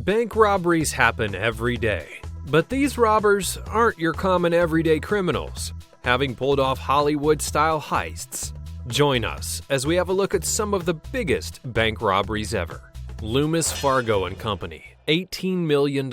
Bank robberies happen every day, but these robbers aren't your common everyday criminals, having pulled off Hollywood-style heists. Join us as we have a look at some of the biggest bank robberies ever. Loomis, Fargo and Company, $18 million.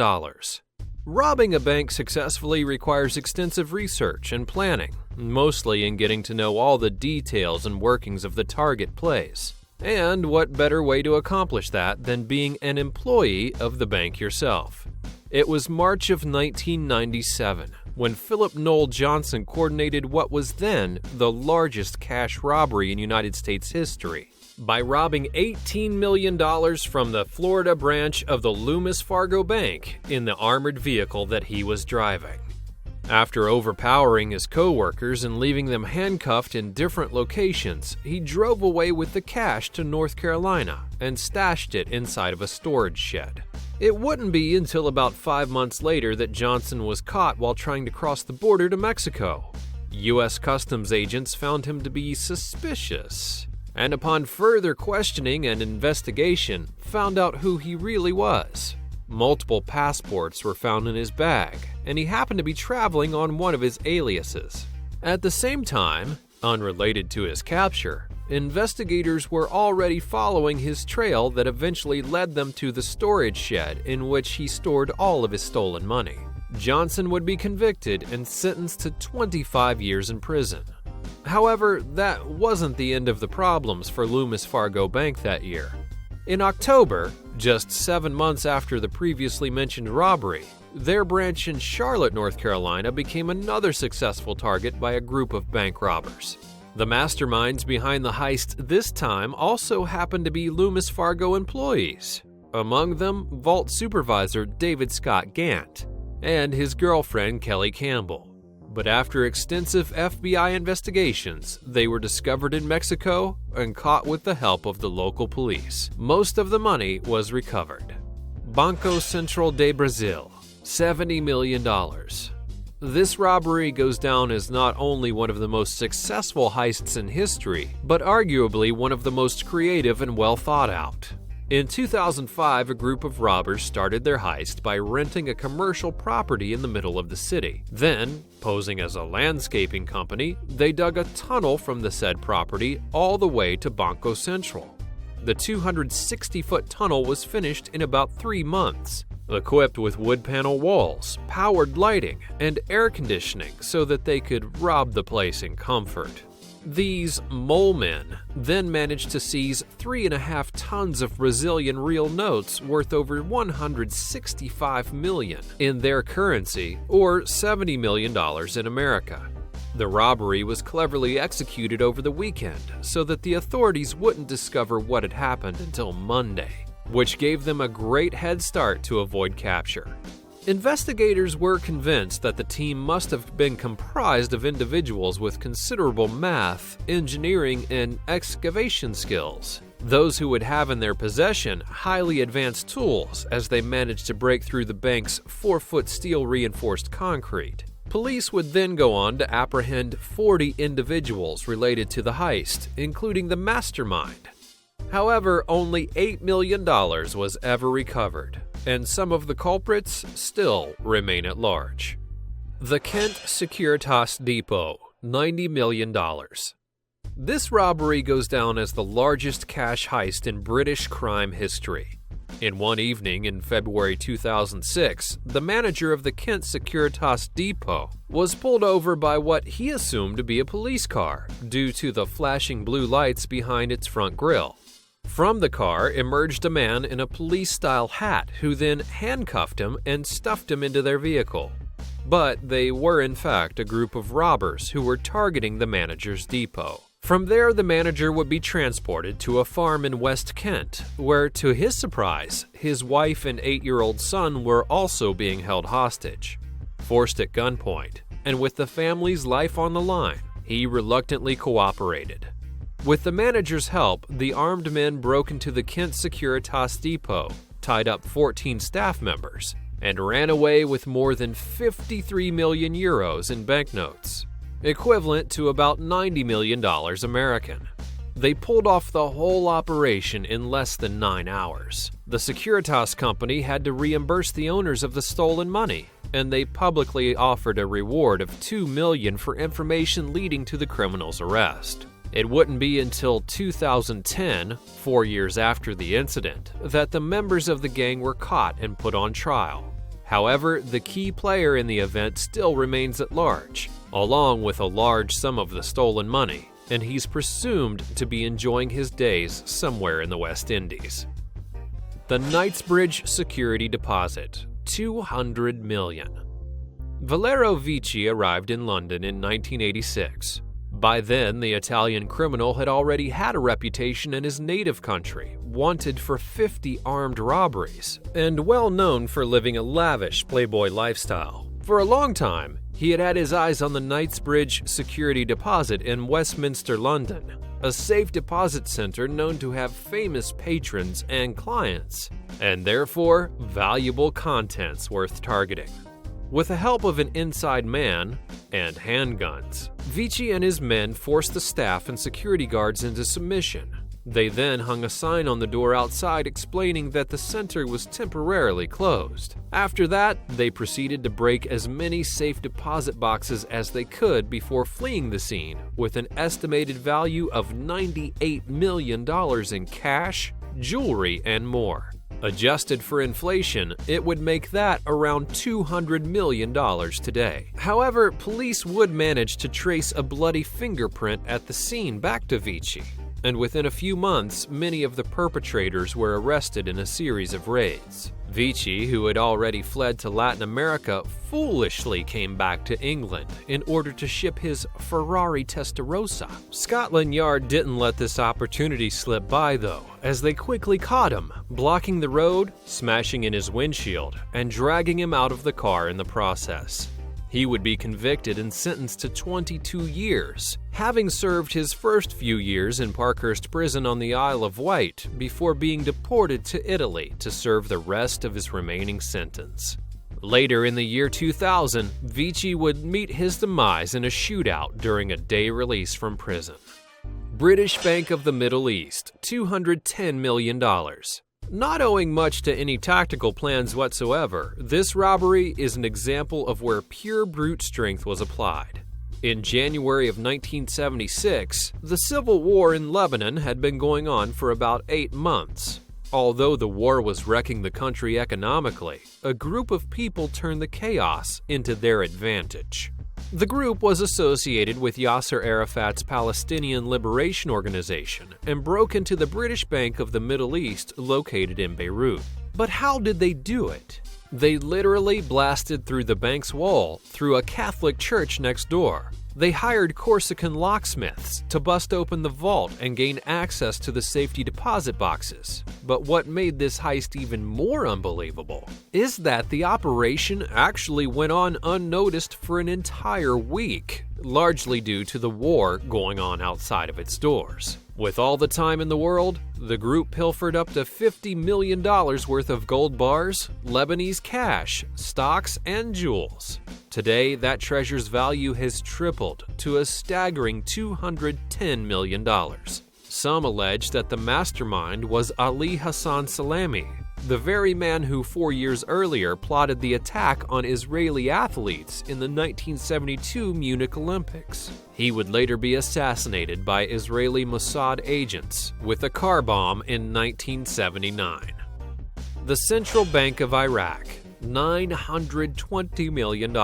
Robbing a bank successfully requires extensive research and planning, mostly in getting to know all the details and workings of the target plays. And what better way to accomplish that than being an employee of the bank yourself? It was March of 1997 when Philip Noel Johnson coordinated what was then the largest cash robbery in United States history by robbing $18 million from the Florida branch of the Loomis Fargo Bank in the armored vehicle that he was driving. After overpowering his co-workers and leaving them handcuffed in different locations, he drove away with the cash to North Carolina and stashed it inside of a storage shed. It wouldn't be until about 5 months later that Johnson was caught while trying to cross the border to Mexico. U.S. Customs agents found him to be suspicious, and upon further questioning and investigation, found out who he really was. Multiple passports were found in his bag, and he happened to be traveling on one of his aliases. At the same time, unrelated to his capture, investigators were already following his trail that eventually led them to the storage shed in which he stored all of his stolen money. Johnson would be convicted and sentenced to 25 years in prison. However, that wasn't the end of the problems for Loomis Fargo Bank that year. In October, just 7 months after the previously mentioned robbery, their branch in Charlotte, North Carolina became another successful target by a group of bank robbers. The masterminds behind the heist this time also happened to be Loomis Fargo employees, among them Vault Supervisor David Scott Gant and his girlfriend Kelly Campbell. But after extensive FBI investigations, they were discovered in Mexico and caught with the help of the local police. Most of the money was recovered. Bangko Sentral de Brazil, $70 million. This robbery goes down as not only one of the most successful heists in history, but arguably one of the most creative and well thought out. In 2005, a group of robbers started their heist by renting a commercial property in the middle of the city. Then, posing as a landscaping company, they dug a tunnel from the said property all the way to Bangko Sentral. The 260-foot tunnel was finished in about 3 months, equipped with wood panel walls, powered lighting, and air conditioning so that they could rob the place in comfort. These mole men then managed to seize 3.5 tons of Brazilian real notes worth over $165 million in their currency, or $70 million in America. The robbery was cleverly executed over the weekend so that the authorities wouldn't discover what had happened until Monday, which gave them a great head start to avoid capture. Investigators were convinced that the team must have been comprised of individuals with considerable math, engineering, and excavation skills. Those who would have in their possession highly advanced tools as they managed to break through the bank's 4-foot steel reinforced concrete. Police would then go on to apprehend 40 individuals related to the heist, including the mastermind. However, only $8 million was ever recovered, and some of the culprits still remain at large. The Kent Securitas Depot, $90 million. This robbery goes down as the largest cash heist in British crime history. In one evening in February 2006, the manager of the Kent Securitas Depot was pulled over by what he assumed to be a police car due to the flashing blue lights behind its front grille. From the car emerged a man in a police-style hat who then handcuffed him and stuffed him into their vehicle. But they were in fact a group of robbers who were targeting the manager's depot. From there, the manager would be transported to a farm in West Kent, where, to his surprise, his wife and 8-year-old son were also being held hostage. Forced at gunpoint, and with the family's life on the line, he reluctantly cooperated. With the manager's help, the armed men broke into the Kent Securitas Depot, tied up 14 staff members, and ran away with more than 53 million euros in banknotes, equivalent to about $90 million American. They pulled off the whole operation in less than 9 hours. The Securitas company had to reimburse the owners of the stolen money, and they publicly offered a reward of $2 million for information leading to the criminal's arrest. It wouldn't be until 2010, 4 years after the incident, that the members of the gang were caught and put on trial. However, the key player in the event still remains at large, along with a large sum of the stolen money, and he's presumed to be enjoying his days somewhere in the West Indies. The Knightsbridge security deposit, $200 million. Valerio Vici arrived in London in 1986. By then, the Italian criminal had already had a reputation in his native country, wanted for 50 armed robberies, and well known for living a lavish playboy lifestyle. For a long time, he had had his eyes on the Knightsbridge security deposit in Westminster, London, a safe deposit center known to have famous patrons and clients, and therefore valuable contents worth targeting. With the help of an inside man and handguns, Vici and his men forced the staff and security guards into submission. They then hung a sign on the door outside explaining that the center was temporarily closed. After that, they proceeded to break as many safe deposit boxes as they could before fleeing the scene with an estimated value of $98 million in cash, jewelry, and more. Adjusted for inflation, it would make that around $200 million today. However, police would manage to trace a bloody fingerprint at the scene back to Vici, and within a few months, many of the perpetrators were arrested in a series of raids. Vici, who had already fled to Latin America, foolishly came back to England in order to ship his Ferrari Testarossa. Scotland Yard didn't let this opportunity slip by though, as they quickly caught him, blocking the road, smashing in his windshield, and dragging him out of the car in the process. He would be convicted and sentenced to 22 years, having served his first few years in Parkhurst Prison on the Isle of Wight before being deported to Italy to serve the rest of his remaining sentence. Later in the year 2000, Vici would meet his demise in a shootout during a day release from prison. British Bank of the Middle East, $210 million. Not owing much to any tactical plans whatsoever, this robbery is an example of where pure brute strength was applied. In January of 1976, the civil war in Lebanon had been going on for about 8 months. Although the war was wrecking the country economically, a group of people turned the chaos into their advantage. The group was associated with Yasser Arafat's Palestinian Liberation Organization and broke into the British Bank of the Middle East located in Beirut. But how did they do it? They literally blasted through the bank's wall through a Catholic church next door. They hired Corsican locksmiths to bust open the vault and gain access to the safety deposit boxes. But what made this heist even more unbelievable is that the operation actually went on unnoticed for an entire week, largely due to the war going on outside of its doors. With all the time in the world, the group pilfered up to $50 million worth of gold bars, Lebanese cash, stocks, and jewels. Today, that treasure's value has tripled to a staggering $210 million. Some allege that the mastermind was Ali Hassan Salami, the very man who 4 years earlier plotted the attack on Israeli athletes in the 1972 Munich Olympics. He would later be assassinated by Israeli Mossad agents with a car bomb in 1979. The Central Bank of Iraq, $920 million.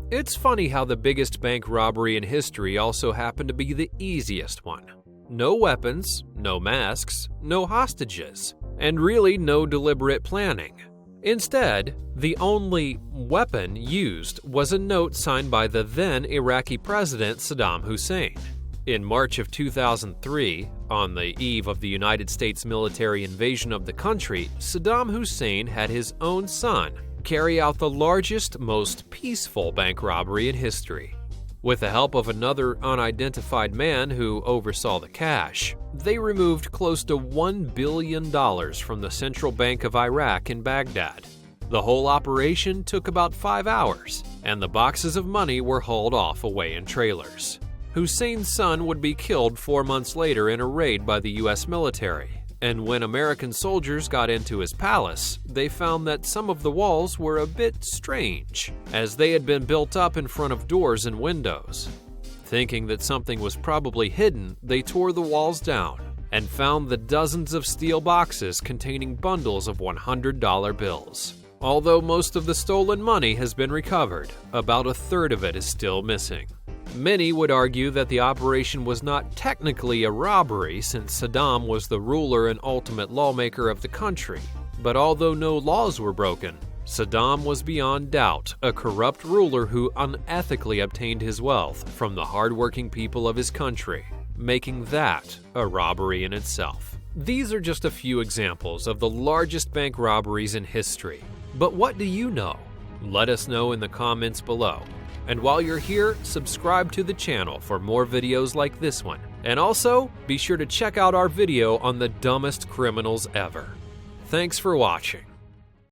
It's funny how the biggest bank robbery in history also happened to be the easiest one. No weapons, no masks, no hostages, and really no deliberate planning. Instead, the only weapon used was a note signed by the then Iraqi president Saddam Hussein. In March of 2003, on the eve of the United States military invasion of the country, Saddam Hussein had his own son carry out the largest, most peaceful bank robbery in history. With the help of another unidentified man who oversaw the cash, they removed close to $1 billion from the Central Bank of Iraq in Baghdad. The whole operation took about 5 hours, and the boxes of money were hauled off away in trailers. Hussein's son would be killed 4 months later in a raid by the US military, and when American soldiers got into his palace, they found that some of the walls were a bit strange, as they had been built up in front of doors and windows. Thinking that something was probably hidden, they tore the walls down and found the dozens of steel boxes containing bundles of $100 bills. Although most of the stolen money has been recovered, about a third of it is still missing. Many would argue that the operation was not technically a robbery since Saddam was the ruler and ultimate lawmaker of the country, but although no laws were broken, Saddam was beyond doubt a corrupt ruler who unethically obtained his wealth from the hardworking people of his country, making that a robbery in itself. These are just a few examples of the largest bank robberies in history. But what do you know? Let us know in the comments below. And while you're here, subscribe to the channel for more videos like this one. And also, be sure to check out our video on the dumbest criminals ever. Thanks for watching.